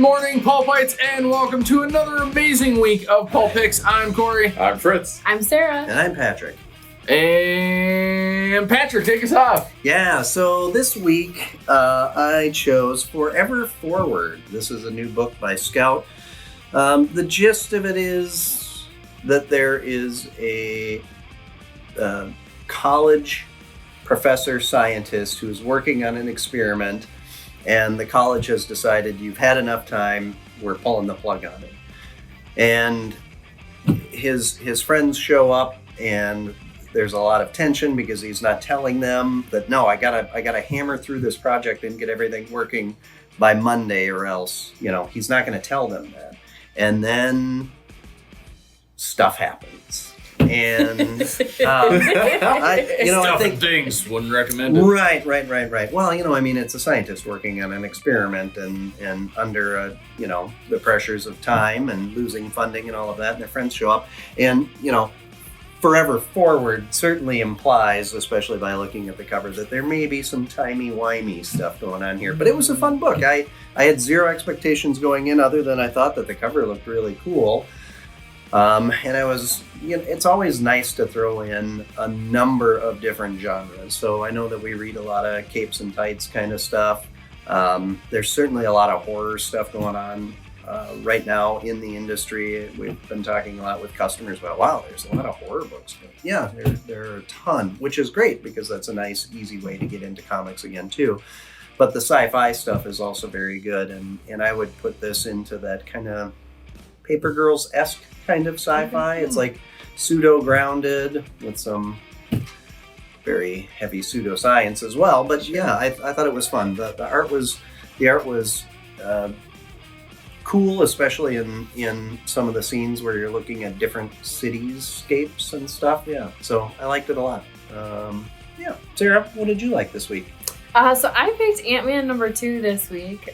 morning, Pulp Picks, and welcome to another amazing week of Pulp Picks. I'm Corey. I'm Fritz. I'm Sarah. And I'm Patrick. And Patrick, take us off. Yeah, so this week I chose Forever Forward. This is a new book by Scout. The gist of it is that there is a college professor scientist who's working on an experiment, and the college has decided you've had enough time, we're pulling the plug on it. And his friends show up, and there's a lot of tension because he's not telling them that, no, I gotta hammer through this project and get everything working by Monday, or else, he's not gonna tell them that. And then stuff happens. And Stuff I think and things, wouldn't recommend it. Right. Well, it's a scientist working on an experiment, and under the pressures of time and losing funding and all of that, and their friends show up, and Forever Forward certainly implies, especially by looking at the cover, that there may be some timey-wimey stuff going on here. But it was a fun book. I had zero expectations going in, other than I thought that the cover looked really cool. And I was, it's always nice to throw in a number of different genres. So I know that we read a lot of capes and tights kind of stuff. There's certainly a lot of horror stuff going on right now in the industry. We've been talking a lot with customers about, wow, there's a lot of horror books. But yeah, there are a ton, which is great because that's a nice, easy way to get into comics again, too. But the sci-fi stuff is also very good. And I would put this into that kind of Paper Girls-esque kind of sci-fi. It's like pseudo-grounded with some very heavy pseudoscience as well. But yeah, I thought it was fun. The art was cool, especially in some of the scenes where you're looking at different cityscapes and stuff. Yeah, so I liked it a lot. Yeah, Sarah, what did you like this week? So I picked Ant-Man #2 this week.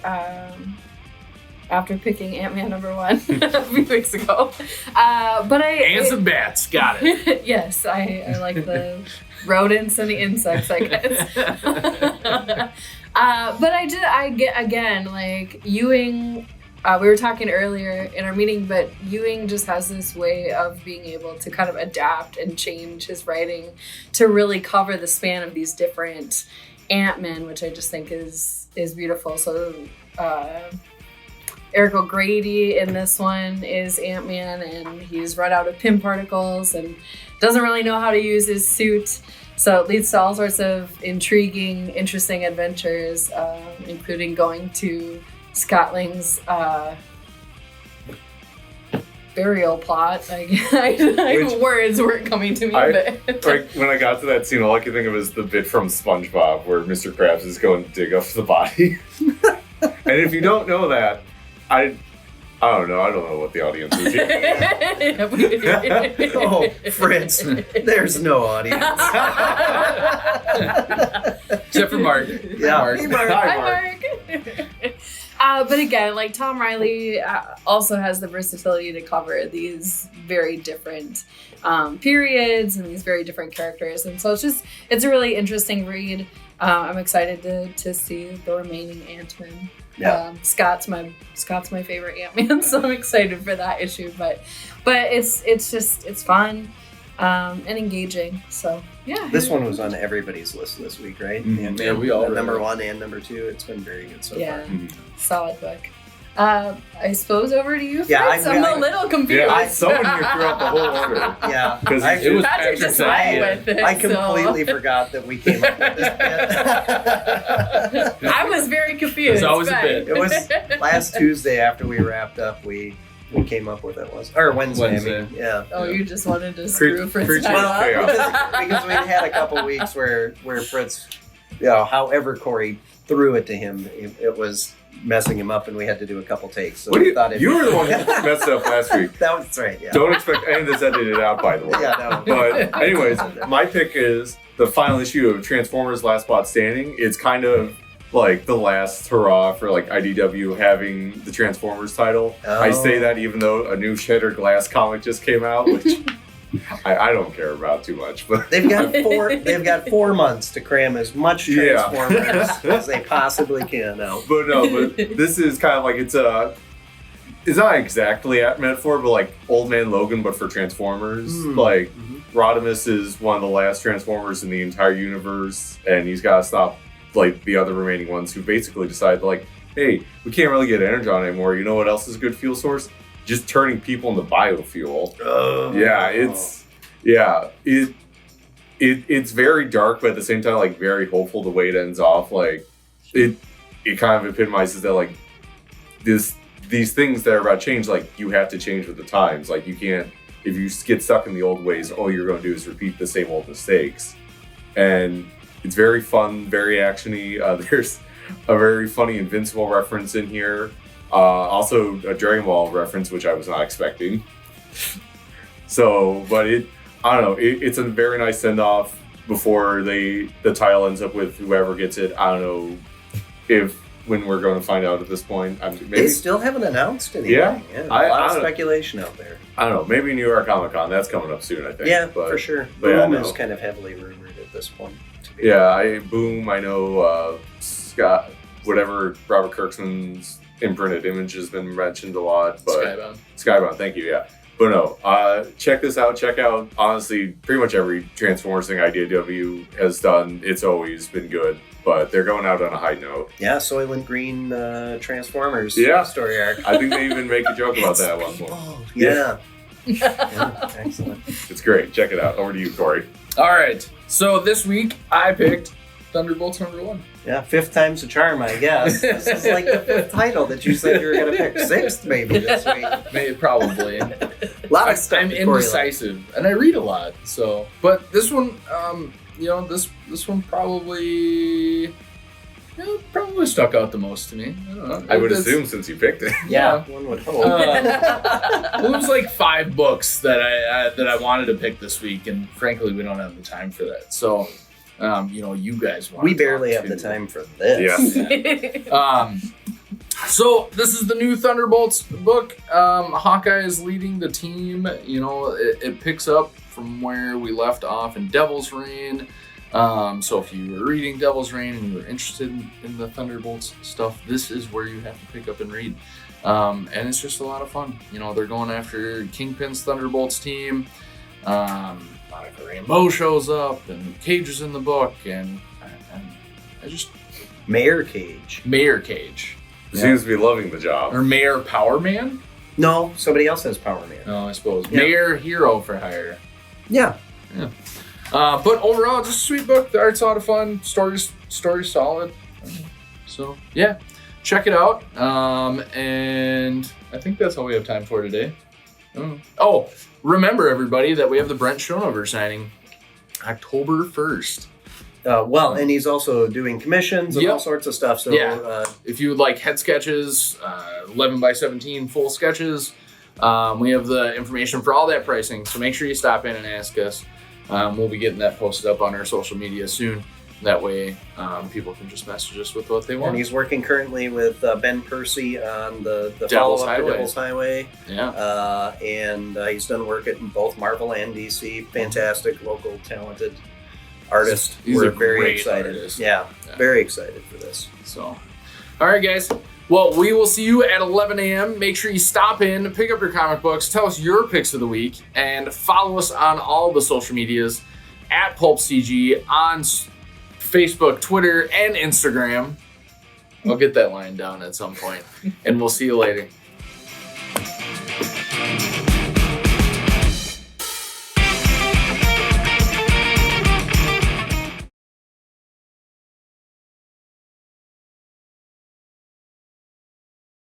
After picking Ant-Man #1 a few weeks ago. And some bats, got it. Yes, I like the rodents and the insects, I guess. But Ewing, we were talking earlier in our meeting, but Ewing just has this way of being able to kind of adapt and change his writing to really cover the span of these different Ant-Men, which I just think is beautiful. So, Eric O'Grady in this one is Ant-Man, and he's run out of Pym particles and doesn't really know how to use his suit. So it leads to all sorts of intriguing, interesting adventures, including going to Scotling's burial plot. Words weren't coming to me. But when I got to that scene, all I could think of is the bit from SpongeBob where Mr. Krabs is going to dig up the body. And if you don't know that, I don't know. I don't know what the audience is here. Oh, Fritz, there's no audience. Except for Mark. Yeah. Mark. Hey, Mark. Hi, Mark. But again, Tom Riley also has the versatility to cover these very different periods and these very different characters. And so it's a really interesting read. I'm excited to see the remaining Ant-Man. Yeah. Scott's my favorite Ant-Man, so I'm excited for that issue. But it's fun and engaging. So yeah. This one was on everybody's list this week, right? Mm-hmm. Yeah, we all #1 and #2. It's been very good so far. Mm-hmm. Solid book. I suppose over to you, Fritz. Yeah, I'm a little confused. Yeah, someone here threw out the whole order. Yeah, because it was Patrick just ran with it. I completely forgot that we came up with this bit. I was very confused. It's always a bit. It was last Tuesday after we wrapped up. We came up with it. Or Wednesday. I mean, yeah. Oh, you just wanted to screw Fritz Well, up. because we'd had a couple weeks where Fritz, however Corey threw it to him, it was messing him up, and we had to do a couple takes. So you were the one who messed up last week. That's right, yeah. Don't expect any of this edited out, by the way. Yeah, no. But anyways, my pick is the final issue of Transformers Last Spot Standing. It's kind of like the last hurrah for IDW having the Transformers title. Oh. I say that even though a new Shattered Glass comic just came out, which I don't care about too much, but They've got 4 months to cram as much Transformers as they possibly can out. but this is kind of like it's not exactly a metaphor, but like Old Man Logan, but for Transformers. Like Rodimus is one of the last Transformers in the entire universe, and he's got to stop like the other remaining ones who basically decide like, hey, we can't really get Energon anymore. You know what else is a good fuel source? Just turning people into biofuel. Oh. It's very dark, but at the same time, like very hopeful the way it ends off. Like it kind of epitomizes that like these things that are about change, like you have to change with the times. Like you can't, if you get stuck in the old ways, all you're going to do is repeat the same old mistakes. And it's very fun, very actiony. There's a very funny Invincible reference in here. Also a Dragon Ball reference, which I was not expecting. So, but I don't know, it's a very nice send-off before the title ends up with whoever gets it. I don't know when we're going to find out at this point. Maybe, they still haven't announced anything. Yeah. A lot of speculation out there. I don't know, maybe New York Comic Con, that's coming up soon, I think. Yeah, but, for sure. But Boom is kind of heavily rumored at this point. Boom, I know Scott, whatever, Robert Kirkman's imprinted image has been mentioned a lot. But Skybound, thank you, yeah. But no, check this out. Check out, honestly, pretty much every Transformers thing IDW has done. It's always been good, but they're going out on a high note. Yeah, Soylent Green Transformers story arc. I think they even make a joke about that at one point. Yeah. Excellent. It's great. Check it out. Over to you, Corey. All right. So this week I picked Thunderbolts #1. Yeah, 5th time's a charm, I guess. This is like the 5th title that you said you were going to pick. 6th maybe this week. Maybe, probably. A lot of stuff. I'm indecisive, and I read a lot. So, but this one, this one probably stuck out the most to me. I don't know. I would assume since you picked it. Yeah, one would hope. It was like 5 books that I wanted to pick this week, and frankly, we don't have the time for that. So. You guys want. We barely have the time for this. Yeah. So this is the new Thunderbolts book. Hawkeye is leading the team. It picks up from where we left off in Devil's Reign. So if you were reading Devil's Reign and you were interested in the Thunderbolts stuff, this is where you have to pick up and read. And it's just a lot of fun. They're going after Kingpin's Thunderbolts team. Monica Rambeau shows up, and Cage is in the book, and I just... Mayor Cage. Seems to be loving the job. Or Mayor Power Man? No, somebody else has Power Man. No, I suppose. Yeah. Mayor Hero for Hire. Yeah. But overall, just a sweet book. The art's a lot of fun. Story's solid. So, yeah. Check it out. And I think that's all we have time for today. Oh, remember everybody that we have the Brent Schonover signing October 1st. And he's also doing commissions and all sorts of stuff. So if you would like head sketches, 11x17 full sketches, we have the information for all that pricing. So make sure you stop in and ask us. We'll be getting that posted up on our social media soon. That way, people can just message us with what they want. And he's working currently with Ben Percy on the Devil's follow-up to Highway. Devil's Highway. Yeah. And he's done work at both Marvel and DC. Fantastic, local, talented artist. We're very excited. Yeah, very excited for this. So, all right, guys. Well, we will see you at 11 a.m. Make sure you stop in, pick up your comic books, tell us your picks of the week, and follow us on all the social medias at PulpCG on Facebook, Twitter, and Instagram. I'll get that line down at some point, and we'll see you later.